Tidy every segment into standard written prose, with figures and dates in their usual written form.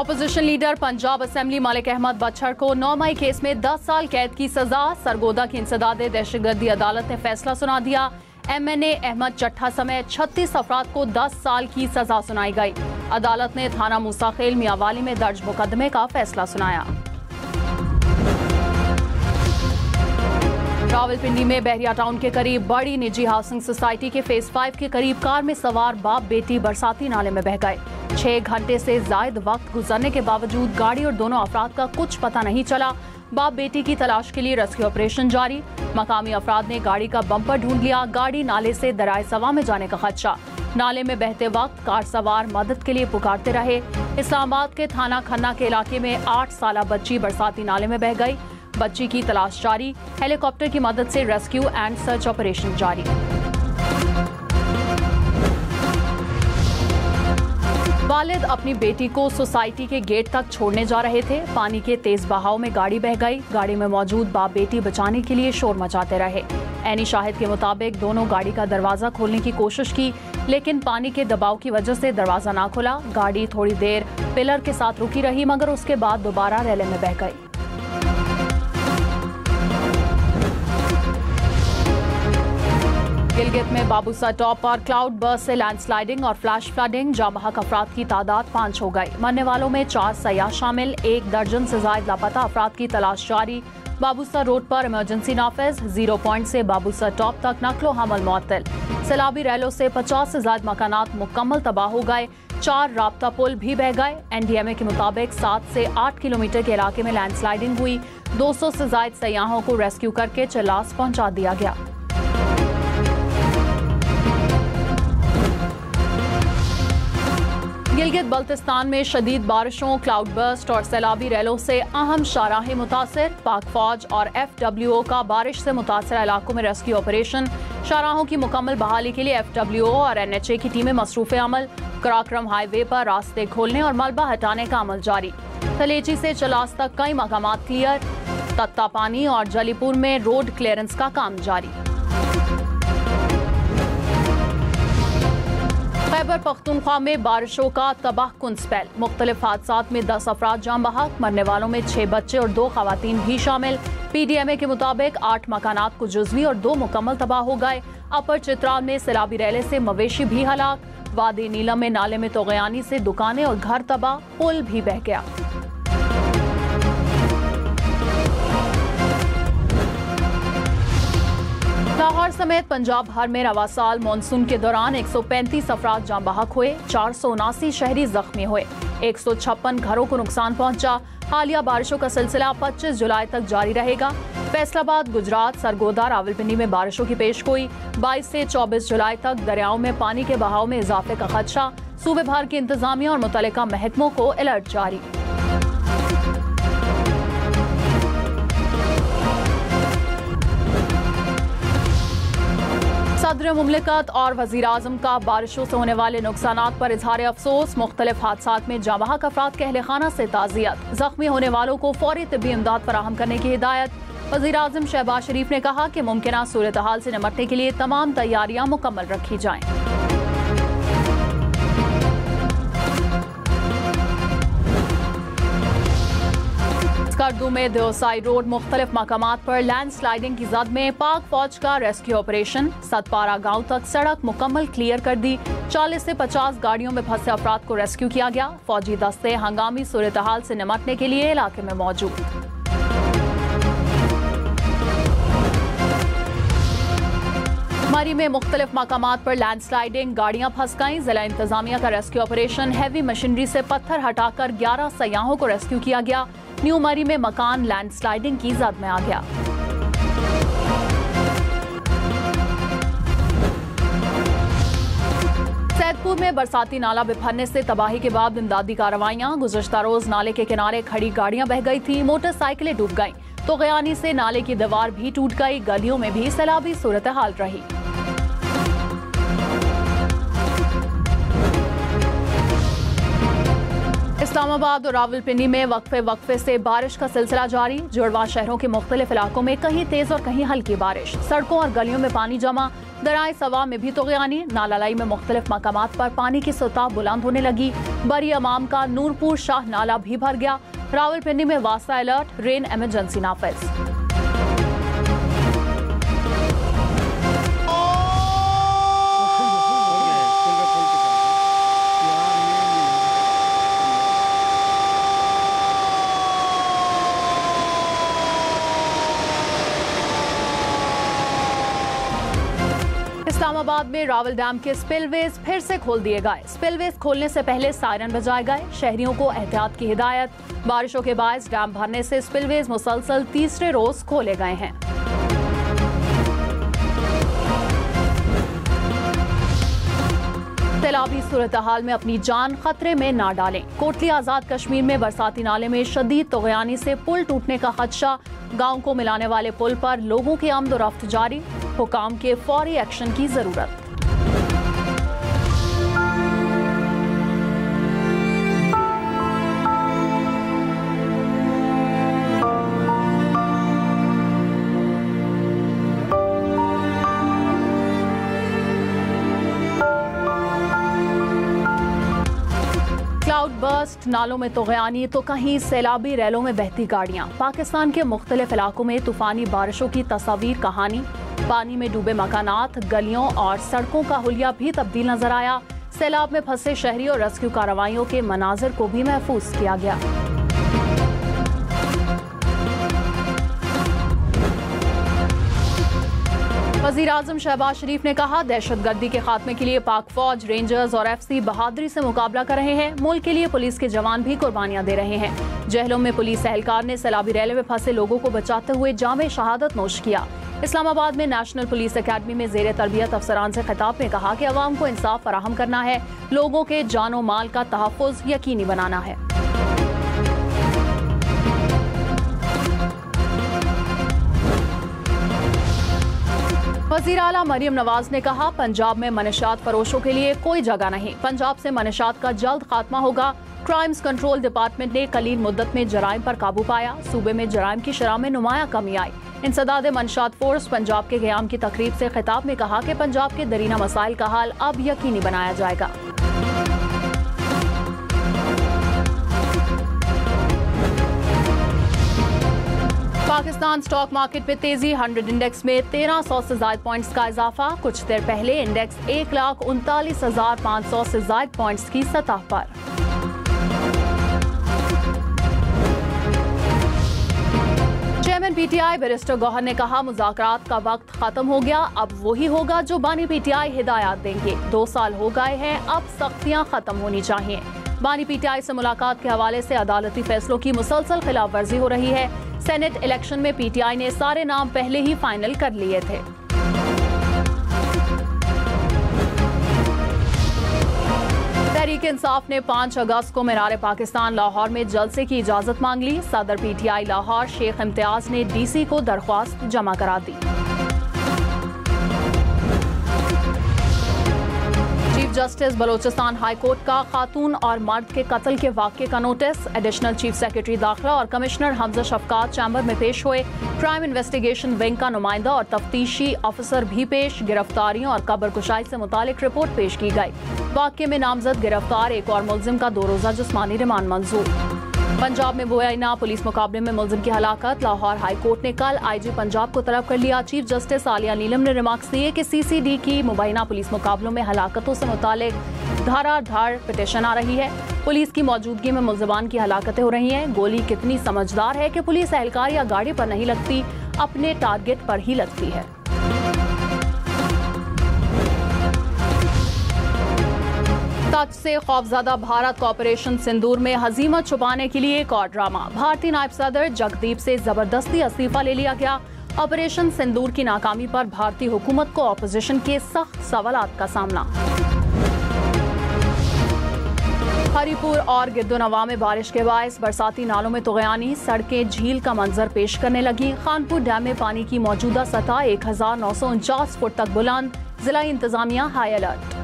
Opposition leader Punjab assembly Malik Ahmad Bachhar को 9 मई case में 10 साल कैद की सजा। सरगोदा की इंसदादे दहशतगर्दी अदालत ने फैसला सुना दिया। MNA अहमद चट्ठा समेत 36 अफराद को 10 साल की सजा सुनाई गई। अदालत ने थाना मूसाखेल मियावाली में दर्ज मुकदमे का फैसला सुनाया। रावलपिंडी में बहरिया टाउन के करीब बड़ी निजी हाउसिंग सोसाइटी के फेज 5 के करीब कार में सवार बाप बेटी बरसाती नाले में बह गए। 6 घंटे से जायद वक्त गुजरने के बावजूद गाड़ी और दोनों अफराद का कुछ पता नहीं चला। बाप बेटी की तलाश के लिए रेस्क्यू ऑपरेशन जारी। मकामी अफराद ने गाड़ी का बम्पर ढूंढ लिया। गाड़ी नाले से दराए सवा में जाने का खदशा। नाले में बहते वक्त कार सवार मदद के लिए पुकारते रहे। इस्लामाबाद के थाना खन्ना के इलाके में 8 साला बच्ची बरसाती नाले में बह गई। बच्ची की तलाश जारी। हेलीकॉप्टर की मदद से रेस्क्यू एंड सर्च ऑपरेशन जारी। वालिद अपनी बेटी को सोसाइटी के गेट तक छोड़ने जा रहे थे। पानी के तेज बहाव में गाड़ी बह गई। गाड़ी में मौजूद बाप बेटी बचाने के लिए शोर मचाते रहे। ऐनी शाहिद के मुताबिक दोनों गाड़ी का दरवाजा खोलने की कोशिश की, लेकिन पानी के दबाव की वजह से दरवाजा ना खुला। गाड़ी थोड़ी देर पिलर के साथ रुकी रही, मगर उसके बाद दोबारा रैले में बह गई। गिलगित में बाबूसा टॉप पर क्लाउड बर्स्ट से लैंडस्लाइडिंग और फ्लैश फ्लडिंग। जामबहक अफराद की तादाद 5 हो गई। मरने वालों में 4 सयाह शामिल। 1 दर्जन से ज्यादा लापता अफराद की तलाश जारी। बाबूसा रोड पर इमरजेंसी नाफिज। 0 पॉइंट से बाबूसा टॉप तक नकलो हमल मुअत्तल। सैलाबी रैलों से 50 से ज्यादा मकानात मुकम्मल तबाह हो गए। 4 राब्ता पुल भी बह गए। NDMA के मुताबिक 7 से 8 किलोमीटर के इलाके में लैंडस्लाइडिंग हुई। 200 से ज्यादा सयाहों को रेस्क्यू करके चिल्लास पहुंचा दिया गया। गिलगित बल्तिस्तान में शदीद बारिशों, क्लाउड बर्स्ट और सैलाबी रैलों से अहम शाहराहें मुतासिर। पाक फौज और FWO का बारिश से मुतासर इलाकों में रेस्क्यू ऑपरेशन। शाहराहों की मुकम्मल बहाली के लिए FWO और NHA की टीमें मसरूफ अमल। कराक्रम हाईवे पर रास्ते खोलने और मलबा हटाने का अमल जारी। थलेची से चलास तक कई मकामात क्लियर। तत्तापानी और जलीपुर में रोड क्लियरेंस का काम जारी। खैबर पख्तूनख्वा में बारिशों का तबाहकुन स्पेल। मुख्तलिफ हादसात में 10 अफराद जान बहक। मरने वालों में 6 बच्चे और 2 खवातीन भी शामिल। PDMA के मुताबिक 8 मकानात को जुज़वी और 2 मुकम्मल तबाह हो गए। अपर चित्राल में सैलाबी रैले से मवेशी भी हलाक। वादी नीलम में नाले में तोगयानी से दुकानें और घर तबाह। पुल भी बह गया। लाहौर समेत पंजाब भर में रवा साल मानसून के दौरान 135 अफराद जान बहक हुए। 479 शहरी जख्मी हुए। 156 घरों को नुकसान पहुंचा। हालिया बारिशों का सिलसिला 25 जुलाई तक जारी रहेगा। फैसलाबाद, गुजरात, सरगोदा, रावलपिंडी में बारिशों की पेशगोई। 22 से 24 जुलाई तक दरियाओं में पानी के बहाव में इजाफे का खदशा। सूबे भर की इंतजामिया और मुतल्लिका महकमों को अलर्ट जारी। सदर मुमलिकत और वज़ीर आज़म का बारिशों से होने वाले नुकसानात पर इजहार अफसोस। मुख्तलिफ हादसात में जाँ बहक अफराद के अहले खाना से ताज़ियत। जख्मी होने वालों को फौरी तिब्बी इमदाद फराहम करने की हिदायत। वज़ीर आज़म शहबाज शरीफ ने कहा कि मुमकिना सूरत हाल से निपटने के लिए तमाम तैयारियां मुकम्मल रखी जाएं। स्कर्दू में देओसाई रोड मुख्तलिफ मकामात पर लैंडस्लाइडिंग की जद में पाक फौज का रेस्क्यू ऑपरेशन। सतपारा गांव तक सड़क मुकम्मल क्लियर कर दी। 40 से 50 गाड़ियों में फंसे अफराद को रेस्क्यू किया गया। फौजी दस्ते हंगामी सूरत हाल से निपटने के लिए इलाके में मौजूद। मरी में मुख्तलिफ मकामात पर लैंडस्लाइडिंग, गाड़ियां फंस गईं। जिला इंतजामिया का रेस्क्यू ऑपरेशन। हैवी मशीनरी से पत्थर हटाकर 11 सयाहों को रेस्क्यू किया गया। न्यू मरी में मकान लैंडस्लाइडिंग की जद में आ गया। सैदपुर में बरसाती नाला बिफरने से तबाही के बाद इमदादी कार्रवाइयां। गुज़श्ता रोज नाले के किनारे खड़ी गाड़ियां बह गई थी। मोटरसाइकिलें डूब गईं। तोगयानी से नाले की दीवार भी टूट गई। गलियों में भी सैलाबी सूरत हाल रही। इस्लामाबाद और रावलपिंडी में वक्फे से बारिश का सिलसिला जारी। जुड़वा शहरों के मुख्तलिफ इलाकों में कहीं तेज और कहीं हल्की बारिश। सड़कों और गलियों में पानी जमा। दराए सवा में भी तोग़यानी। नालालाई में मुख्तलिफ मकामात पर पानी की सतह बुलंद होने लगी। बरी अमाम का नूरपुर शाह नाला भी भर गया। रावलपिंडी में वास्ता अलर्ट, रेन इमरजेंसी नाफिज। इस्लामाबाद में रावल डैम के स्पिलवेज फिर से खोल दिए गए। स्पिलवेज खोलने से पहले सायरन बजाए गए। शहरियों को एहतियात की हिदायत। बारिशों के बायस डैम भरने से स्पिलवेज मुसलसल तीसरे रोज खोले गए हैं। सैलाबी सूरत हाल में अपनी जान खतरे में ना डालें। कोटली आजाद कश्मीर में बरसाती नाले में शदीद तोग़यानी से पुल टूटने का खदशा। गांव को मिलाने वाले पुल पर लोगों की आमदोरफ्त जारी। हुकाम के फौरी एक्शन की जरूरत। क्लाउड बर्स्ट, नालों में तोग़यानी तो कहीं सैलाबी रैलों में बहती गाड़ियां। पाकिस्तान के मुख्तलिफ इलाकों में तूफानी बारिशों की तस्वीर कहानी। पानी में डूबे मकानात, गलियों और सड़कों का हुलिया भी तब्दील नजर आया। सैलाब में फंसे शहरी और रेस्क्यू कार्रवाइयों के मनाजिर को भी महफूज किया गया। वज़ीर आज़म शहबाज शरीफ ने कहा, दहशतगर्दी के खात्मे के लिए पाक फौज, रेंजर्स और FC बहादुरी से मुकाबला कर रहे हैं। मुल्क के लिए पुलिस के जवान भी कुर्बानियां दे रहे हैं। जहलों में पुलिस एहलकार ने सैलाबी रैले में फंसे लोगों को बचाते हुए जामे शहादत नोश किया। इस्लामाबाद में नेशनल पुलिस अकेडमी में ज़ेर तरबियत अफसरान से खिताब में कहा कि अवाम को इंसाफ फराहम करना है, लोगों के जानो माल का तहफ़्फ़ुज़ यकीनी बनाना है। वज़ीर आला मरियम नवाज ने कहा, पंजाब में मनशात फरोशों के लिए कोई जगह नहीं। पंजाब से मनशात का जल्द खात्मा होगा। क्राइम्स कंट्रोल डिपार्टमेंट ने कलील मुद्दत में जराइम पर काबू पाया। सूबे में जराइम की शरह में नुमाया कमी आई। इंसदाद मनशात फोर्स पंजाब के क़याम की तकरीब से खिताब में कहा कि पंजाब के दरीना मसाइल का हल अब यकीनी बनाया जाएगा। पाकिस्तान स्टॉक मार्केट में तेजी। 100 इंडेक्स में 1300 से ज्यादा पॉइंट्स का इजाफा। कुछ देर पहले इंडेक्स 1,39,500 से ज्यादा पॉइंट्स की सतह पर। चेयरमैन PTI बैरिस्टर गौहर ने कहा, मुज़ाकरात का वक्त खत्म हो गया। अब वही होगा जो बानी PTI हिदायत देंगे। 2 साल हो गए हैं, अब सख्तियां खत्म होनी चाहिए। बानी PTI से मुलाकात के हवाले से अदालती फैसलों की मुसलसल खिलाफ वर्जी हो रही है। सेनेट इलेक्शन में PTI ने सारे नाम पहले ही फाइनल कर लिए थे। तहरीक इंसाफ ने 5 अगस्त को मीनार पाकिस्तान लाहौर में जलसे की इजाजत मांग ली। सदर PTI लाहौर शेख इम्तियाज ने DC को दरख्वास्त जमा करा दी। Chief justice Balochistan high court का खातून और मर्द के कत्ल के वाक़े का नोटिस। एडिशनल चीफ सेक्रेटरी दाखिला और कमिश्नर हमजा शफकात चैम्बर में पेश हुए। क्राइम इन्वेस्टिगेशन विंग का नुमाइंदा और तफ्तीशी अफसर भी पेश। गिरफ्तारियों और कब्र कुशाई से मुतालिक रिपोर्ट पेश की गई। वाक़े में नामजद गिरफ्तार एक और मुलजिम का 2 रोज़ा जिस्मानी रिमांड मंजूर। पंजाब में मुबैना पुलिस मुकाबले में मुलजिम की हलाकत। लाहौर हाई कोर्ट ने कल IG पंजाब को तलब कर लिया। चीफ जस्टिस आलिया नीलम ने रिमार्क्स दिए कि CCD की मुबैना पुलिस मुकाबलों में हलाकतों से मुतालिक धाराधार पिटीशन आ रही है। पुलिस की मौजूदगी में मुलजमान की हलाकतें हो रही हैं। गोली कितनी समझदार है कि पुलिस एहलकार या गाड़ी पर नहीं लगती, अपने टारगेट पर ही लगती है। तज से खौफजदा भारत को ऑपरेशन सिंदूर में हजीमत छुपाने के लिए एक और ड्रामा। भारतीय नायब सदर जगदीप से जबरदस्ती इस्तीफा ले लिया गया। ऑपरेशन सिंदूर की नाकामी पर भारतीय हुकूमत को ऑपोजिशन के सख्त सवालात का सामना। हरीपुर और गिरदोनवा में बारिश के बायस बरसाती नालों में तोग़यानी। सड़कें झील का मंजर पेश करने लगी। खानपुर डैम में पानी की मौजूदा सतह 1949 फुट तक बुलंद। जिला इंतजामिया हाई अलर्ट।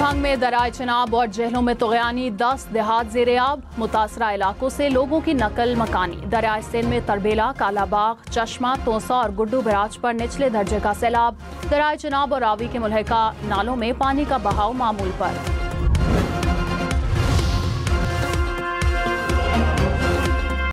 भंग में दराय चिनाब और जेलों में तुगयानी, 10 देहात ज़ेर-ए-आब। मुतासरा इलाकों से लोगों की नकल मकानी। दरियाए सिंध में तरबेला, कालाबाग, चश्मा, तोसा और गुड्डू बराज पर निचले दर्जे का सैलाब। दराय चिनाब और रावी के मुल्हिका नालों में पानी का बहाव मामूल पर।